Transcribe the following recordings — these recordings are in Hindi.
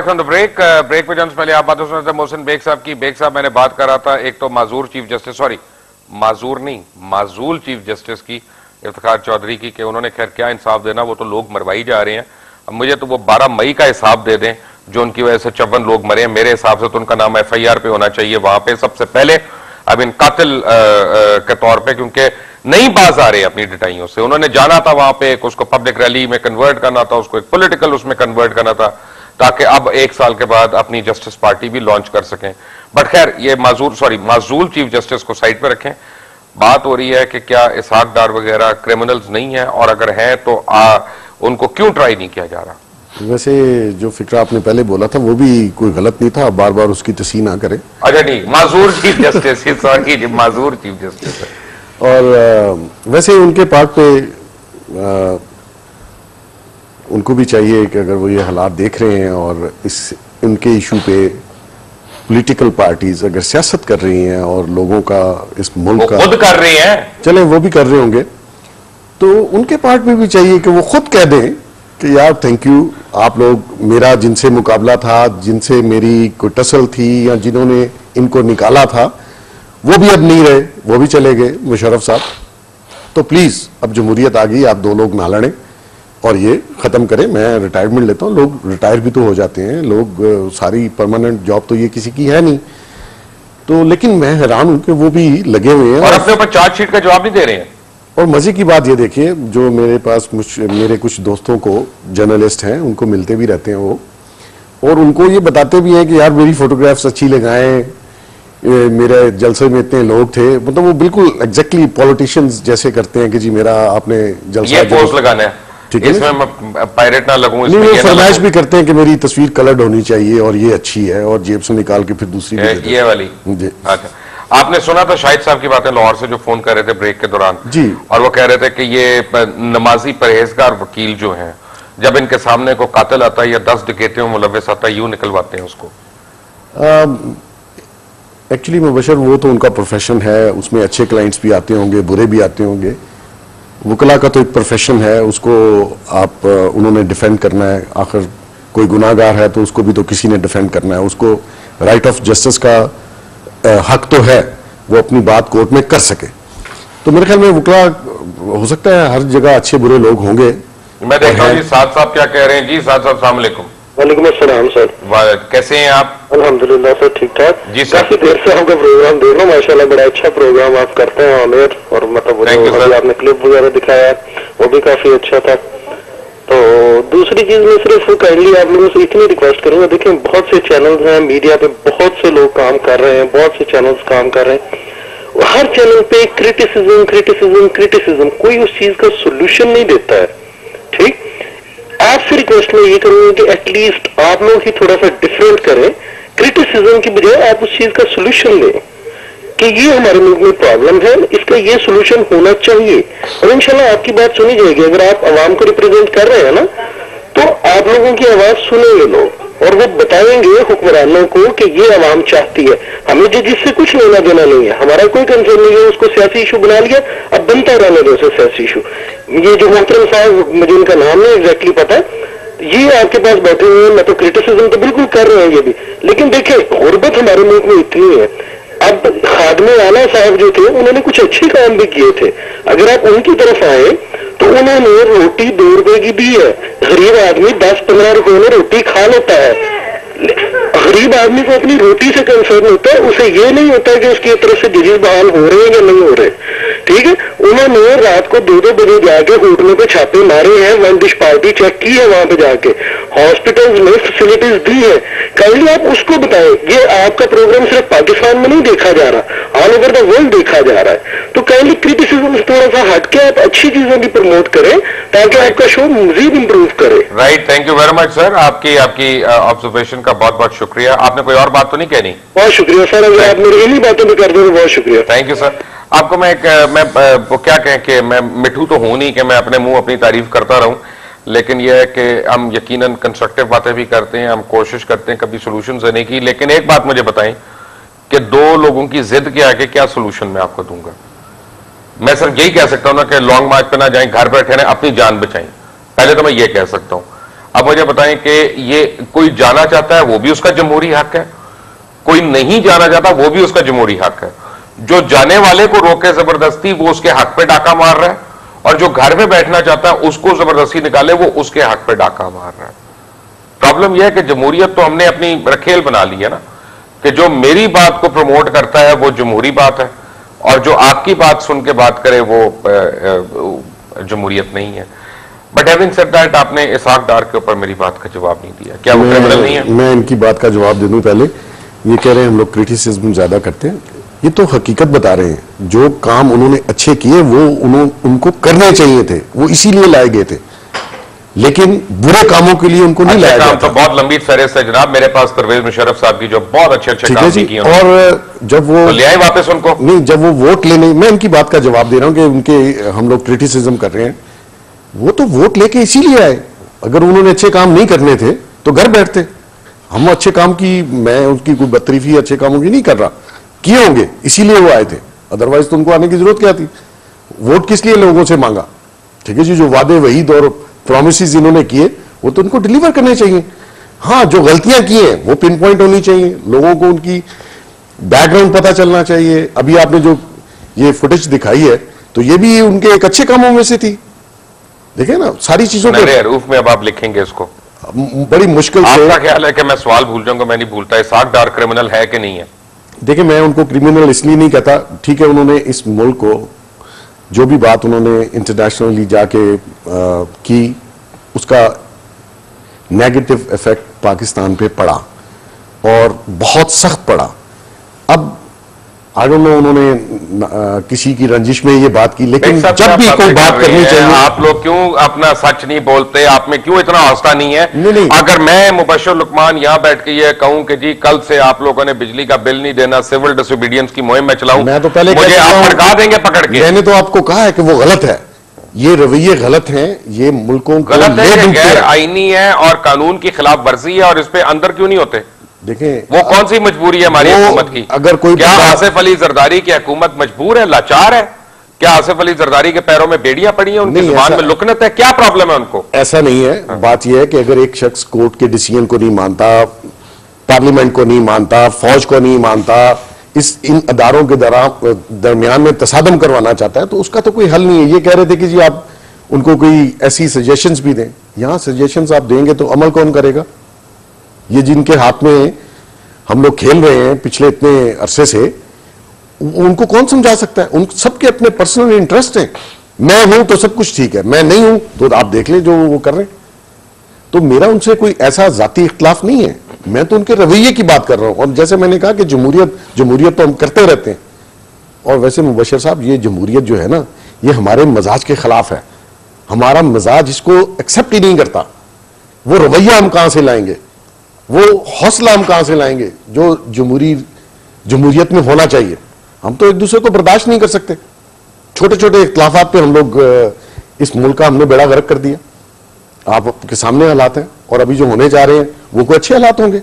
फ्रॉम द ब्रेक पे जाने से पहले आप बातें सुन रहे थे मोहसिन बेग साहब की। बेग साहब मैंने बात कर रहा था एक तो माजूर चीफ जस्टिस, सॉरी माजूर नहीं माजूल चीफ जस्टिस की, इफ्तिखार चौधरी की, कि उन्होंने खैर क्या इंसाफ देना, वो तो लोग मरवाई जा रहे हैं। अब मुझे तो वो 12 मई का हिसाब दे दें जो उनकी वजह से 54 लोग मरे हैं। मेरे हिसाब से तो उनका नाम FIR पे होना चाहिए वहां पे सबसे पहले, अब इन कातिल के तौर पे, क्योंकि नहीं बाज आ रहे अपनी डिटाइयों से। उन्होंने जाना था वहां पे, उसको पब्लिक रैली में कन्वर्ट करना था, उसको एक पॉलिटिकल उसमें कन्वर्ट करना था, ताकि अब 1 साल के बाद अपनी जस्टिस पार्टी भी लॉन्च कर सकें। बट खैर ये माजूल चीफ जस्टिस को साइड पे रखें। बात हो रही है कि क्या इसहाक डार वगैरह क्रिमिनल्स नहीं है, और अगर हैं तो उनको क्यों ट्राई नहीं किया जा रहा? वैसे जो फिक्रा आपने पहले बोला था वो भी कोई गलत नहीं था, बार बार उसकी तस्हीह ना करें। अच्छा नहीं, माजूर चीफ जस्टिस, सॉरी माजूर चीफ जस्टिस है। और वैसे उनके पार्ट पे उनको भी चाहिए कि अगर वो ये हालात देख रहे हैं और इस उनके इशू पे पॉलिटिकल पार्टीज अगर सियासत कर रही हैं और लोगों का इस मुल्क का खुद कर रही हैं, चले वो भी कर रहे होंगे, तो उनके पार्ट में भी चाहिए कि वो खुद कह दें कि यार थैंक यू, आप लोग, मेरा जिनसे मुकाबला था, जिनसे मेरी कोई टसल थी या जिन्होंने इनको निकाला था, वो भी अब नहीं रहे, वो भी चले गए मुशर्रफ साहब। तो प्लीज अब जमहूरियत आ गई, आप 2 लोग ना लड़ें और ये खत्म करें। मैं रिटायरमेंट लेता हूँ, लोग रिटायर भी तो हो जाते हैं, लोग सारी परमानेंट जॉब तो ये किसी की है नहीं। तो लेकिन मैं हैरान हूं कि वो भी लगे हुए हैं और अपने ऊपर चार्जशीट का जवाब नहीं दे रहे हैं। और मजे की बात ये देखिए, जो मेरे पास मेरे कुछ दोस्तों को जर्नलिस्ट हैं, उनको मिलते भी रहते हैं वो, और उनको ये बताते भी हैं कि यार मेरी फोटोग्राफ्स अच्छी लगाएं, मेरे जलसे में इतने लोग थे, मतलब वो बिल्कुल एग्जैक्टली पॉलिटिशियंस जैसे करते हैं कि जी मेरा आपने जलसा ये पोस्ट लगाना है, ठीक है, इसमें मैं पायरेट ना लगूं, इसमें वो फरमाइश भी करते हैं कि मेरी तस्वीर कलर्ड होनी चाहिए और ये अच्छी है, और जेब से निकाल के फिर दूसरी ये वाली जी। अच्छा, आपने सुना था शाहिद साहब की बातें लाहौर से जो फोन कर रहे थे ब्रेक के दौरान जी, और वो कह रहे थे कि ये नमाजी परहेजगार वकील जो हैं, जब इनके सामने को कातिल आता है या 10 डकैतियों में मुलव्वस आता है, यूं निकलवाते हैं उसको। एक्चुअली मुबशर वो तो उनका प्रोफेशन है, उसमें अच्छे क्लाइंट्स भी आते होंगे, बुरे भी आते होंगे। वकला का तो एक प्रोफेशन है, उसको आप उन्होंने डिफेंड करना है। आखिर कोई गुनाहगार है तो उसको भी तो किसी ने डिफेंड करना है, उसको राइट ऑफ जस्टिस का हक तो है, वो अपनी बात कोर्ट में कर सके। तो मेरे ख्याल में वकला हो सकता है हर जगह अच्छे बुरे लोग होंगे। मैं देखता हूँ जी साद साहब क्या कह रहे हैं। जी साद साहब अस्सलाम वालेकुम। वालेकुम अस्सलाम सर। कैसे हैं आप? अल्हम्दुलिल्लाह सर, ठीक ठाक जी सर। काफी देर से आपका प्रोग्राम देख रहा हूँ, माशाल्लाह बड़ा अच्छा प्रोग्राम आप करते हैं आमिर, और मतलब जो आपने क्लिप वगैरह दिखाया वो भी काफी अच्छा था। तो दूसरी चीज में सिर्फ काइंडली आप लोगों से इतनी रिक्वेस्ट करूंगा, देखिए बहुत से चैनल्स हैं मीडिया पे, बहुत से लोग काम कर रहे हैं, बहुत से चैनल्स काम कर रहे हैं, हर चैनल पे क्रिटिसिज्म क्रिटिसिज्म क्रिटिसिज्म, कोई उस चीज का सोल्यूशन नहीं देता है। ठीक, आपसे रिक्वेस्ट मैं ये करूंगा कि एटलीस्ट आप लोग ही थोड़ा सा डिफरेंट करें, क्रिटिसिज्म की बजाय आप उस चीज का सोल्यूशन दें कि ये हमारे मुल्क में प्रॉब्लम है, इसका ये सोल्यूशन होना चाहिए, और इंशाल्लाह आपकी बात सुनी जाएगी। अगर आप आवाम को रिप्रेजेंट कर रहे हैं ना, तो आप लोगों की आवाज सुनेंगे लोग, और वो बताएंगे हुक्मरानों को कि ये आवाम चाहती है। हमें जिससे कुछ लेना देना नहीं है, हमारा कोई कंसर्न नहीं है, उसको सियासी इशू बना लिया, अब बनता रहने दो उसे सियासी इशू। ये जो मोहतरम साहब, मुझे उनका नाम नहीं एग्जैक्टली पता है, ये आपके पास बैठे हुए हैं, मैं तो क्रिटिसिज्म तो बिल्कुल कर रहे हैं ये भी, लेकिन देखिए गुर्बत हमारे मुल्क में इतनी है। अब खादमे आला साहब जो थे उन्होंने कुछ अच्छे काम भी किए थे, अगर आप उनकी तरफ आए तो उन्होंने रोटी 2 रुपए की दी है, गरीब आदमी 10-15 रुपए में रोटी खा लेता है। गरीब आदमी को अपनी रोटी से कंसर्न होता है, उसे ये नहीं होता है कि उसकी तरफ से डिजीज बहाल हो रहे हैं या नहीं हो रहे। ठीक है, उन्होंने रात को 2-2 बजे जाके होटलों पे छापे मारे हैं, 1 डिश पार्टी चेक की है वहां पे जाके, हॉस्पिटल्स में फैसिलिटीज दी है। काइंडली आप उसको बताएं, ये आपका प्रोग्राम सिर्फ पाकिस्तान में नहीं देखा जा रहा, ऑल ओवर द वर्ल्ड देखा जा रहा है। तो काइंडली क्रिटिसिज्म से थोड़ा सा हटके आप अच्छी चीजें भी प्रमोट करें ताकि आपका शो मजीद इंप्रूव करे। Right, thank you very much sir, आपकी ऑब्जर्वेशन का बहुत बहुत शुक्रिया। आपने कोई और बात तो नहीं कहनी? बहुत शुक्रिया सर, अगर आप मेरी इन्हीं बातों पर कर दो तो बहुत शुक्रिया। Thank you sir. आपको मैं क्या कहें कि मैं मिठू तो हूं नहीं कि मैं अपने मुंह अपनी तारीफ करता रहूं, लेकिन यह है कि हम यकीनन कंस्ट्रक्टिव बातें भी करते हैं, हम कोशिश करते हैं कभी सोल्यूशन देने की। लेकिन एक बात मुझे बताएं कि 2 लोगों की जिद के आगे क्या सोल्यूशन मैं आपको दूंगा? मैं सिर्फ यही कह सकता हूं ना कि लॉन्ग मार्च पे ना जाएं, घर बैठे रहें, अपनी जान बचाएं। पहले तो मैं ये कह सकता हूं। अब मुझे बताएं कि ये कोई जाना चाहता है वो भी उसका जमहूरी हक है, कोई नहीं जाना चाहता वो भी उसका जमहूरी हक है। जो जाने वाले को रोके जबरदस्ती वो उसके हक पे डाका मार रहा है, और जो घर में बैठना चाहता है उसको जबरदस्ती निकाले वो उसके हक पे डाका मार रहा है। प्रॉब्लम यह है कि जमहूरियत तो हमने अपनी रखेल बना ली है ना, कि जो मेरी बात को प्रमोट करता है वो जमहूरी बात है, और जो आपकी बात सुन के बात करे वो जमहूरियत नहीं है। बट हैविंग सेड दैट, आपने इसहाक डार के ऊपर मेरी बात का जवाब नहीं दिया। क्या वो क्रिमिनल नहीं है? मैं इनकी बात का जवाब दे दूं। पहले ये कह रहे हैं हम लोग क्रिटिसिज्म ज्यादा करते हैं, ये तो हकीकत बता रहे हैं। जो काम उन्होंने अच्छे किए वो उनको करने चाहिए थे, वो इसीलिए लाए गए थे, लेकिन बुरे कामों के लिए उनको नहीं लाया गया। तो बहुत लंबी फहरिस्त है जनाब मेरे पास, परवेज मुशर्रफ साहब की, जो बहुत अच्छे काम किए। और जब वो तो ले आए वापस उनको? नहीं, जब वो वोट लेने, मैं इनकी बात का जवाब दे रहा हूं कि उनके हम लोग क्रिटिसिज्म कर रहे हैं, वो तो वोट लेके इसीलिए आए। अगर उन्होंने अच्छे काम नहीं करने थे तो घर बैठते। हम अच्छे काम की, मैं उनकी कोई बदतरीफी अच्छे कामों की नहीं कर रहा, किए होंगे इसीलिए वो आए थे, अदरवाइज तो उनको आने की जरूरत क्या थी? वोट किस लिए लोगों से मांगा? ठीक है जी, जो वादे वहीद और प्रॉमिसेस इन्होंने किए वो तो उनको डिलीवर करने चाहिए। हाँ, जो गलतियां की हैं वो पिन पॉइंट होनी चाहिए, लोगों को उनकी बैकग्राउंड पता चलना चाहिए। अभी आपने जो ये फुटेज दिखाई है तो ये भी उनके एक अच्छे कामों में से थी। देखे ना, सारी चीजों के रूप में अब आप लिखेंगे इसको बड़ी मुश्किल से। आपका ख्याल है कि मैं सवाल भूल जाऊंगा? मैं नहीं भूलता। इसहाक डार क्रिमिनल है कि नहीं है? देखिए, मैं उनको क्रिमिनल इसलिए नहीं कहता। ठीक है, उन्होंने इस मुल्क को, जो भी बात उन्होंने इंटरनेशनली जाके की, उसका नेगेटिव इफेक्ट पाकिस्तान पे पड़ा और बहुत सख्त पड़ा। अब आई डोंट नो उन्होंने किसी की रंजिश में ये बात की, लेकिन जब भी कोई बात करनी चाहिए। आप लोग क्यों अपना सच नहीं बोलते? आप में क्यों इतना हौसला नहीं है? नहीं। अगर मैं मुबश्शिर लुकमान यहां बैठ के ये कहूं कि जी कल से आप लोगों ने बिजली का बिल नहीं देना, सिविल डिसोबीडियंस की मुहिम में चलाऊं, मैं तो पहले मुझे आप भड़का देंगे पकड़ के। मैंने तो आपको कहा है कि वो गलत है, ये रवैये गलत हैं, ये मुल्कों को गलत है, गैर आईनी है और कानून की खिलाफ वर्जी है, और इस पे अंदर क्यों नहीं होते? देखें, वो कौन सी मजबूरी है हमारी हुकूमत की? अगर कोई क्या आसिफ अली जरदारी की हुकूमत मजबूर है, लाचार है? क्या आसिफ अली जरदारी के पैरों में बेड़ियां पड़ी हैं, उनकी जुबान में लुकनत है? क्या प्रॉब्लम है उनको? ऐसा नहीं है। बात यह है कि अगर एक शख्स कोर्ट के डिसीजन को नहीं मानता, पार्लियामेंट को नहीं मानता, फौज को नहीं मानता, इन अदारों के दरमियान में तसादम करवाना चाहता है, तो उसका तो कोई हल नहीं है। ये कह रहे थे कि जी आप उनको कोई ऐसी सजेशंस भी दें। यहां सजेशंस आप देंगे तो अमल कौन करेगा? ये जिनके हाथ में हम लोग खेल रहे हैं पिछले इतने अरसे से, उनको कौन समझा सकता है? उन सबके अपने पर्सनल इंटरेस्ट हैं। मैं हूं तो सब कुछ ठीक है, मैं नहीं हूं तो आप देख लें जो वो कर रहे हैं। तो मेरा उनसे कोई ऐसा जाती इख्तिलाफ नहीं है, मैं तो उनके रवैये की बात कर रहा हूं। और जैसे मैंने कहा कि जमहूरियत तो हम करते रहते हैं, और वैसे मुबश्शिर साहब, ये जमहूरियत जो है ना, ये हमारे मिजाज के खिलाफ है। हमारा मिजाज इसको एक्सेप्ट ही नहीं करता। वो रवैया हम कहां से लाएंगे, वो हौसला हम कहां से लाएंगे जो जमहूरियत में होना चाहिए? हम तो एक दूसरे को बर्दाश्त नहीं कर सकते। छोटे छोटे इख्तिलाफात पे हम लोग, इस मुल्क का हमने बेड़ा गर्क कर दिया। आपके सामने हालात हैं, और अभी जो होने जा रहे हैं वो कोई अच्छे हालात होंगे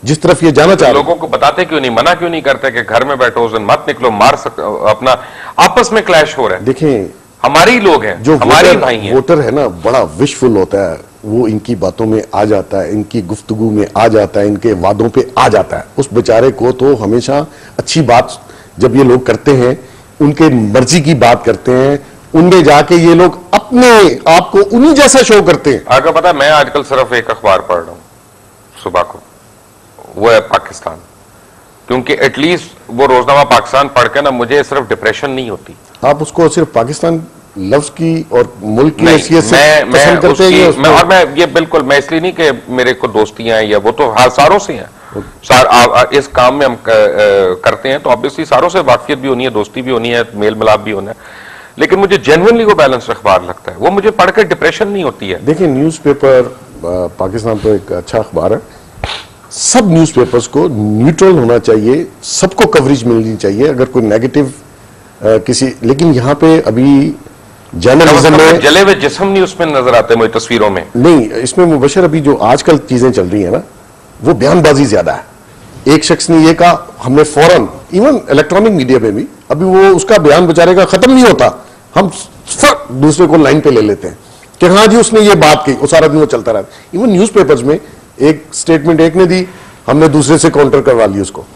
जिस तरफ ये जाना चाह रहे हैं। लोगों को बताते क्यों नहीं, मना क्यों नहीं करते कि घर में बैठो, उस दिन मत निकलो, मार अपना आपस में क्लैश हो रहा है? देखें, हमारी लोग हैं, जो हमारे भाई हैं। वोटर है ना, बड़ा विशफुल होता है, वो इनकी बातों में आ जाता है, इनकी गुफ्तगू में आ जाता है, इनके वादों पे आ जाता है। उस बेचारे को तो हमेशा अच्छी बात जब ये लोग करते हैं, उनके मर्जी की बात करते हैं, उनमें जाके ये लोग अपने आप को उन्हीं जैसा शो करते हैं। आपको पता है, मैं आजकल सिर्फ एक अखबार पढ़ रहा हूं सुबह को, वो है पाकिस्तान, क्योंकि एटलीस्ट वो रोजनामा पाकिस्तान पढ़ के ना मुझे सिर्फ डिप्रेशन नहीं होती। आप उसको सिर्फ पाकिस्तान लफ्ज की और मुल्क की हैसियत से पसंद करते हैं? और मैं ये बिल्कुल, मैं इसलिए नहीं कि मेरे को दोस्तियां हैं या वो तो सारों से हैं, इस काम में हम करते हैं तो ऑब्वियसली सारों से वाकफियत भी होनी है, दोस्ती भी होनी है, मेल मिलाप भी होना है, लेकिन मुझे जेन्युइनली वो बैलेंस अखबार लगता है, वो मुझे पढ़कर डिप्रेशन नहीं होती है। देखिए, न्यूज़पेपर पाकिस्तान तो एक अच्छा अखबार है, सब न्यूज़पेपर्स को न्यूट्रल होना चाहिए, सबको कवरेज मिलनी चाहिए। अगर कोई नेगेटिव किसी, लेकिन यहाँ पे अभी जर्नलिज्म में जले हुए जिस्म नहीं उसमें नजर आते मुझे तस्वीरों में। नहीं, इसमें मुबश्शिर अभी जो आजकल चीजें चल रही है ना, वो बयानबाजी ज्यादा है। एक शख्स ने ये कहा, हमने फौरन, इवन इलेक्ट्रॉनिक मीडिया में भी अभी वो उसका बयान बेचारे का खत्म नहीं होता, हम दूसरे को लाइन पे ले लेते हैं कि हाँ जी उसने ये बात कही, वो सारा दिन वो चलता रहा। इवन न्यूज़पेपर्स में एक स्टेटमेंट एक ने दी, हमने दूसरे से काउंटर करवा ली उसको।